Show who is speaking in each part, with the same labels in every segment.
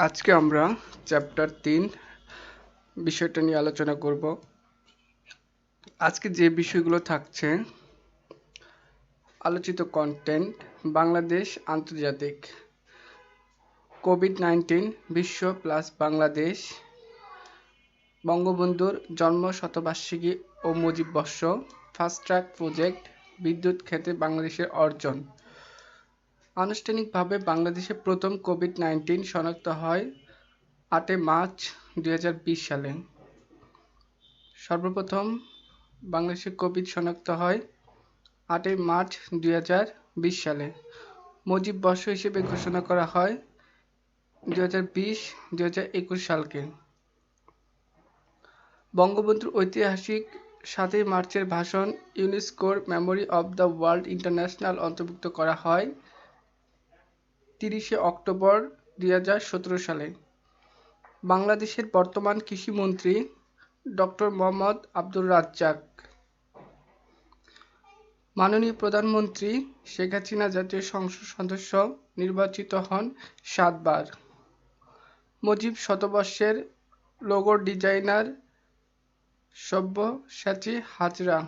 Speaker 1: আজকে আমরা চ্যাপ্টার 3 বিষয়টা নিয়ে আলোচনা করব। আজকে যে বিষয়গুলো থাকছে: আলোচিত কন্টেন্ট, বাংলাদেশ আন্তর্জাতিক, কোভিড-19 বিশ্ব প্লাস বাংলাদেশ, বঙ্গবন্ধুর জন্ম শতবার্ষিকী ও মুজিব বর্ষ, ফাস্ট ট্র্যাক প্রজেক্ট, বিদ্যুৎ ক্ষেত্রে বাংলাদেশের অর্জন। আনুষ্ঠানিকভাবে বাংলাদেশে প্রথম কোভিড-19 শনাক্ত হয় 8 মার্চ 2020 সালে। সর্বপ্রথম বাংলাদেশে কোভিড শনাক্ত হয় 8 মার্চ 2020 সালে। মুজিব বর্ষ হিসেবে ঘোষণা করা হয় 2020-2021 সালকে। বঙ্গবন্ধুর ঐতিহাসিক 7 মার্চের ভাষণ ইউনেস্কোর memory of the world international অন্তর্ভুক্ত করা হয় 30 অক্টোবর 2017 সালে। বাংলাদেশের বর্তমান কৃষিমন্ত্রী ডক্টর মোহাম্মদ আব্দুর রাজ্জাক। মাননীয় প্রধানমন্ত্রী শেখ হাসিনা জাতীয় সংসদ সদস্য নির্বাচিত হন 7 বার। মুজিব শতবর্ষের লোগোর ডিজাইনার সব্যসাচী হাজরা।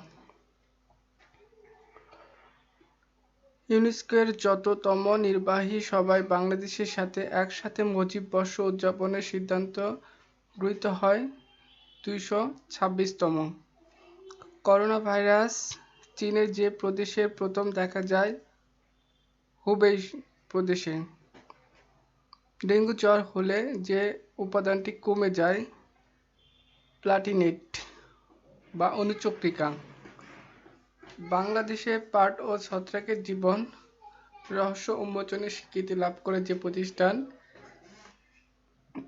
Speaker 1: ইউনেস্কোর যততম নির্বাহী সভায় বাংলাদেশের সাথে একসাথে মুজিব বর্ষ উদযাপনের সিদ্ধান্ত গৃহীত হয় 226তম। করোনা ভাইরাস চীনের যে প্রদেশে প্রথম দেখা যায় হুবেই প্রদেশে। ডেঙ্গু জ্বর হলে যে উপাদানটি কমে যায় প্লাটিনেট বা অনুচক্রিকা। বাংলাদেশে পাট ও ছত্রাকের জীবন রহস্য উন্মোচনের স্বীকৃতি লাভ করে যে প্রতিষ্ঠান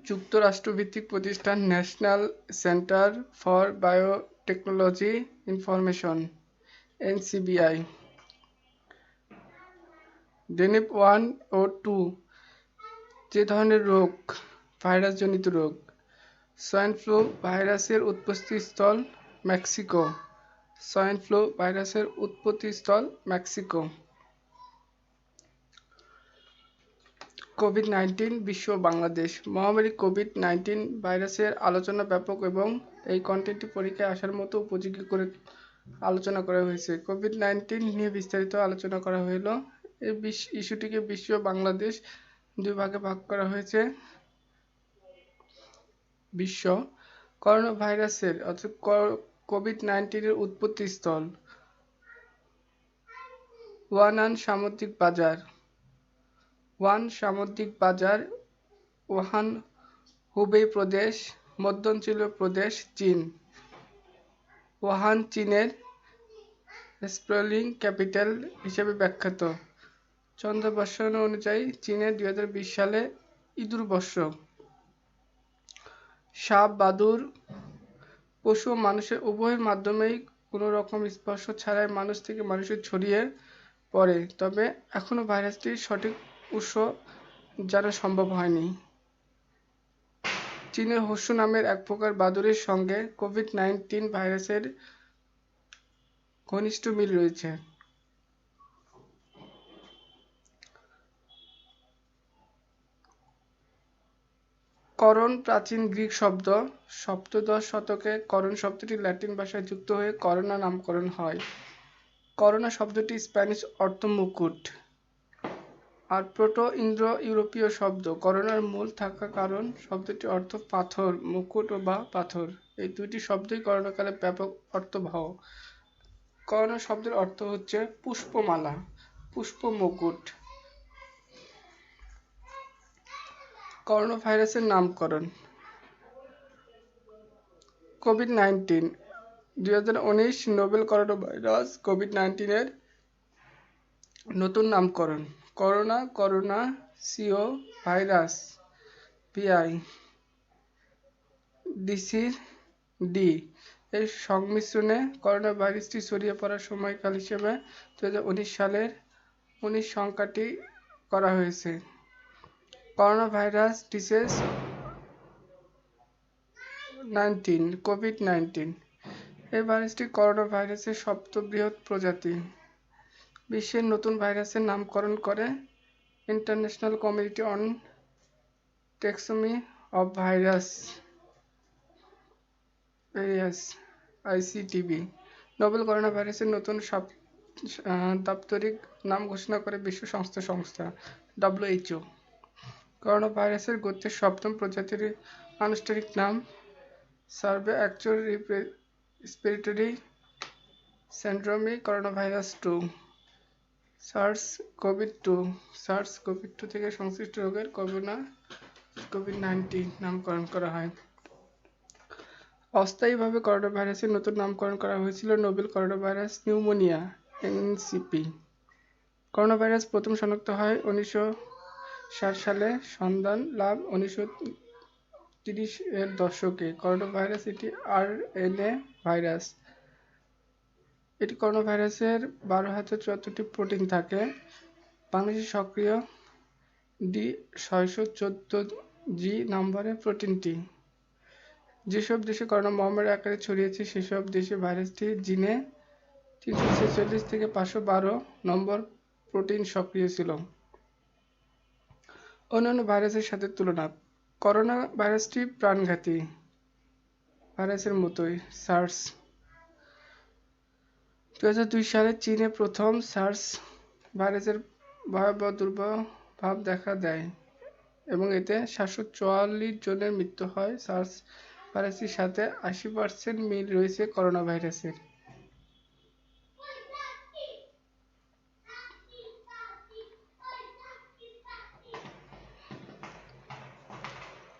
Speaker 1: যুক্তরাষ্ট্রভিত্তিক প্রতিষ্ঠান national centre for biotechnology information NCBI। ডেনেপ 1 ও 2 যে ধরনের রোগ ভাইরাসজনিত রোগ। সোয়াইন ফ্লু ভাইরাসের উৎপত্তিস্থল মেক্সিকো। সোয়াইন ফ্লু ভাইরাসের উৎপত্তিস্থল মেক্সিকো। কোভিড-19 বিশ্ব বাংলাদেশ। মহামারী কোভিড-19 ভাইরাসের আলোচনা ব্যাপক এবং এই কন্টেন্টটি পরীক্ষায় আসার মতো উপযোগী করে আলোচনা করা হয়েছে। কোভিড-19 নিয়ে বিস্তারিত আলোচনা করা হইল। এই ইস্যুটিকে বিশ্ব বাংলাদেশ দুই ভাগে ভাগ করা হয়েছে। বিশ্ব করোনা ভাইরাসের অর্থাৎ কোভিড-19 এর উৎপত্তিস্থল ওয়ানান সামুদ্রিক বাজার। ওয়ান সামুদ্রিক বাজার ওহান হুবেই প্রদেশ, মধ্যাঞ্চলীয় প্রদেশ, চীন। ওহান চীনের স্প্রেলিং ক্যাপিটাল হিসেবে ব্যাখ্যাত। চন্দ্র বর্ষায়ন অনুযায়ী চীনের 2020 সালে ইঁদুর বর্ষ। সাপ, বাদুড়, পশু ও মানুষের উভয়ের মাধ্যমেই কোনো রকম স্পর্শ ছাড়াই মানুষ থেকে মানুষে ছড়িয়ে পড়ে, তবে এখনো ভাইরাসটির সঠিক উৎস জানা সম্ভব হয়নি। চীনের হোসু নামের এক প্রকার বাদুড়ের সঙ্গে কোভিড-19 ভাইরাসের ঘনিষ্ঠ মিল রয়েছে। করণ প্রাচীন গ্রিক শব্দ। সপ্তদশ শতকে করণ শব্দটি ল্যাটিন ভাষায় যুক্ত হয়ে করোনা নামকরণ হয়। করোনা শব্দটি স্প্যানিশ অর্থ মুকুট আর প্রোটো ইন্দো ইউরোপীয় শব্দ করোনার মূল থাকা কারণ শব্দটি অর্থ পাথর, মুকুট বা পাথর। এই দুইটি শব্দই করোনাকালে ব্যাপক অর্থবহ। করোনা শব্দের অর্থ হচ্ছে পুষ্পমালা, পুষ্প মুকুট। করোনা ভাইরাসের নামকরণ। কোভিড-19 2019 নোবেল করোনা ভাইরাস কোভিড-19 এর নতুন নামকরণ corona, corona CO virus VI ডিসির ডি এর সংমিশ্রণে করোনা ভাইরাসটি ছড়িয়ে পড়ার সময়কাল হিসেবে 2019 সালের 19 সংখ্যাটি করা হয়েছে। করোনা ভাইরাস ডিসিজ 19 কোভিড-19 এই ভাইরাসটি করোনা ভাইরাসের সর্ববৃহৎ প্রজাতি। বিশ্বের নতুন ভাইরাসের নামকরণ করে International Committee on taxonomy of virus ICTV. Novel corona ভাইরাসের নতুন দাপ্তরিক নাম ঘোষণা করে বিশ্ব স্বাস্থ্য সংস্থা WHO। করোনা ভাইরাসের গোত্রের সপ্তম প্রজাতির আনুষ্ঠানিক নাম survey actual respiratory syndromic coronavirus 2 সার্স-কোভি-2 থেকে সংশ্লিষ্ট রোগের কোভিড-19 নামকরণ করা হয়। অস্থায়ীভাবে করোনা ভাইরাসের নতুন নামকরণ করা হয়েছিল Nobel corona virus pneumonia (NCP). Corona virus প্রথম শনাক্ত হয় 1960 সালে, সন্ধান লাভ 1930 এর দশকে। করোনা ভাইরাস একটি আরএনএ ভাইরাস। এটি করোনা ভাইরাসের 12,074টি প্রোটিন থাকে। বাংলাদেশে সক্রিয় D614G নম্বরের প্রোটিনটি। যেসব দেশে করোনা মহামারী আকারে ছড়িয়েছে সেসব দেশে ভাইরাসটি জিনে 346 থেকে 512 নম্বর প্রোটিন সক্রিয় ছিল। অন্যান্য ভাইরাসের সাথে তুলনা। করোনা ভাইরাসটি প্রাণঘাতী ভাইরাসের মতোই। সার্স 2002 সালে চীনে প্রথম সার্স ভাইরাসের ভয়াবহ দুর্বল দেখা দেয় এবং এতে 744 জনের মৃত্যু হয়। সার্স ভাইরাসের সাথে 80% মিল রয়েছে করোনা ভাইরাসের।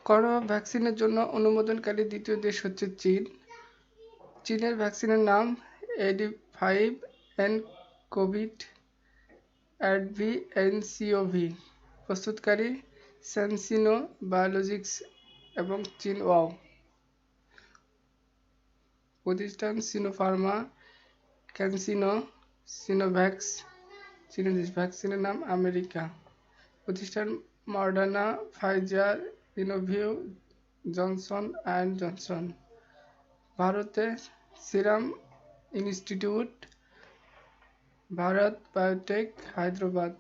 Speaker 1: করোনা ভ্যাকসিনের জন্য অনুমোদনকারী দ্বিতীয় দেশ হচ্ছে চীন। চীনের ভ্যাকসিনের নাম AD5-nCoV AdVNCoV। প্রস্তুতকারী স্যানসিনো বায়োলজিক্স এবং চিনওয়াও। প্রতিষ্ঠান সিনোফার্মা, ক্যানসিনো, সিনোভ্যাক্স। চীনের ভ্যাকসিনের নাম আমেরিকা। প্রতিষ্ঠান Moderna, Pfizer, Inovio, Johnson and Johnson. ভারতে Serum Institute, Bharat Biotech, Hyderabad.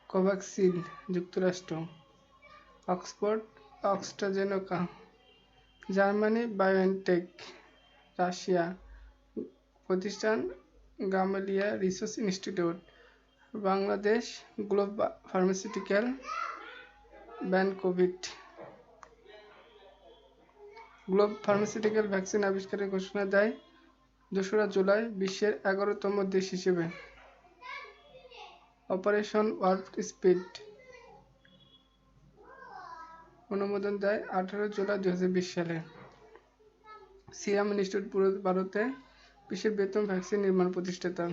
Speaker 1: Covaxin যুক্তরাষ্ট্র, Oxford AstraZeneca, Germany BioNTech, Russia. প্রতিষ্ঠান Gamaleya Research Institute. Bangladesh Globe Pharmaceutical, govt। Globe Pharmaceutical vaccine আবিষ্কারের ঘোষণা দেয় 2রা জুলাই বিশ্বের 11তম দেশ হিসেবে। অপারেশন ওয়ার্প স্পিড অনুমোদন দেয় 18 জুলাই 2020 সালে। সিরাম ইনস্টিটিউট ভারতে বিশ্বের বৃহত্তম ভ্যাকসিন নির্মাণ প্রতিষ্ঠাতা।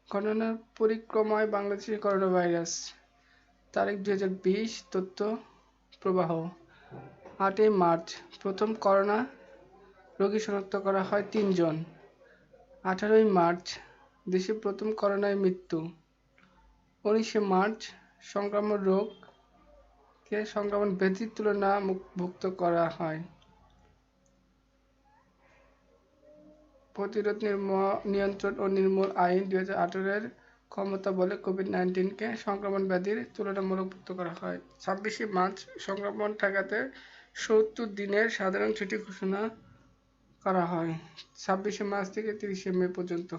Speaker 1: করোনা পরিক্রমায় বাংলাদেশের করোনা ভাইরাস। তারিখ 2020। তথ্য প্রবাহ। 8 মার্চ প্রথম করোনা রোগী শনাক্ত করা হয় 3 জন। 18 মার্চ দেশে প্রথম করোনায় মৃত্যু। 19 মার্চ সংক্রামক রোগকে সংক্রমণ ব্যাধির তুলনামুক্ত করা হয়। প্রতিরোধ, নিয়ন্ত্রণ ও নির্মূল আইন 2018 এর ক্ষমতা বলে কোভিড-19কে সংক্রমণ ব্যাধির তুলনামূলক করা হয়। 26 মার্চ সংক্রমণ ঠেকাতে 70 দিনের সাধারণ ছুটি ঘোষণা করা হয় 26 মার্চ থেকে 30 মে পর্যন্ত।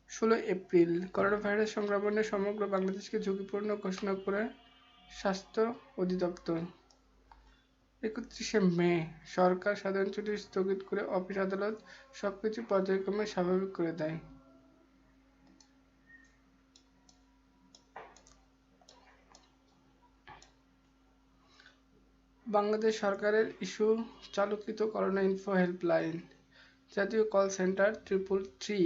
Speaker 1: 16 এপ্রিল করোনা ভাইরাস সংক্রমণে সমগ্র বাংলাদেশকে ঝুঁকিপূর্ণ ঘোষণা করে স্বাস্থ্য অধিদপ্তর। 31 মে সরকার সাধারণ ছুটি স্থগিত করে অফিস আদালত সবকিছু পর্যায়ক্রমে স্বাভাবিক করে দেয়। বাংলাদেশ সরকারের ইস্যু চালুকৃত করোনা ইনফো হেল্পলাইন, জাতীয় call centre 333,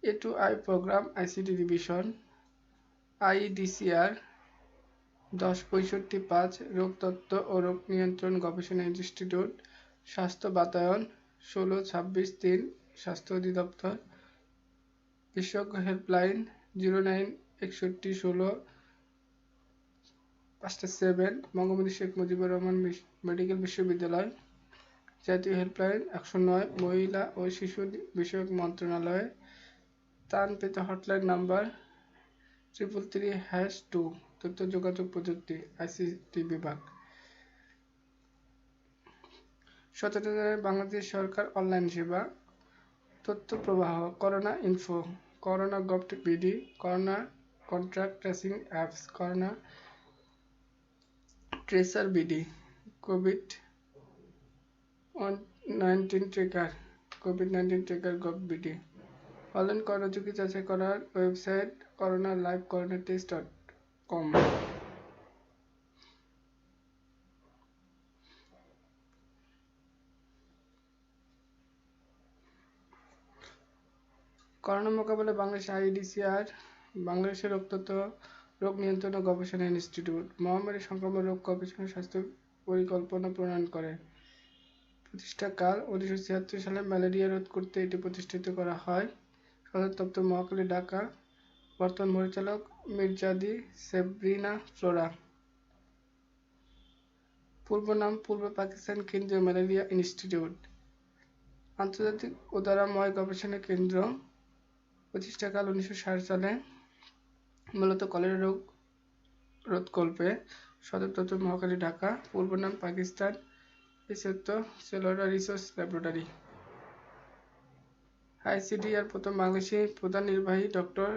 Speaker 1: A2I programme ICT division, IEDCR 10655, রোগতত্ত্ব ও রোগ নিয়ন্ত্রণ গবেষণা ইনস্টিটিউট, স্বাস্থ্য বাতায়ন 1626-3, স্বাস্থ্য অধিদপ্তর। বিশেষজ্ঞ হেল্পলাইন 096116-5-7, বঙ্গবন্ধু শেখ মুজিবুর রহমান মেডিকেল বিশ্ববিদ্যালয়। জাতীয় হেল্পলাইন 109, মহিলা ও শিশু বিষয়ক মন্ত্রণালয়। ত্রাণ পেতে হটলাইন নাম্বার 333-2 তথ্য যোগাযোগ প্রযুক্তি আইসিটি বিভাগ। 17 জানুয়ারি বাংলাদেশ সরকার অনলাইন সেবা তথ্য প্রবাহ corona info corona govt BD corona contact tracing apps corona tracer BD কোভিড-19 tracker govt BD online corona ঝুঁকি যাচাই করার website corona live corona test dot com. Corona মোকাবেলায় বাংলাদেশ আইডিসিআর বাংলাদেশের রোগ নিয়ন্ত্রণ ও গবেষণা ইনস্টিটিউট মহামারী সংক্রামক রোগ গবেষণা স্বাস্থ্য পরিকল্পনা প্রণয়ন করে। প্রতিষ্ঠাকাল 1976 সালে ম্যালেরিয়া রোধ করতে এটি প্রতিষ্ঠিত করা হয়। সদর দপ্তর মহাখালী, ঢাকা। বর্তমান পরিচালক মির্জাদি সেব্রিনা ফ্লোরা। পূর্ব নাম পূর্ব পাকিস্তান কেন্দ্রীয় ম্যালেরিয়া ইনস্টিটিউট। আন্তর্জাতিক উদারাময় গবেষণা কেন্দ্র। প্রতিষ্ঠাকাল 1960 সালে। মূলত কলেরা রোগ রোধকল্পে। সদর দপ্তর মহাখালী, ঢাকা। পূর্ব নাম পাকিস্তান সেলুলার রিসার্চ ল্যাবরেটরি। আইসিডিআর প্রথম বাংলাদেশি প্রধান নির্বাহী ডক্টর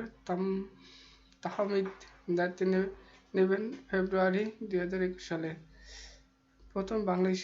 Speaker 1: তাহমিদ দায়িত্ব নেবেন ফেব্রুয়ারি 2021 সালে। প্রথম বাংলাদেশি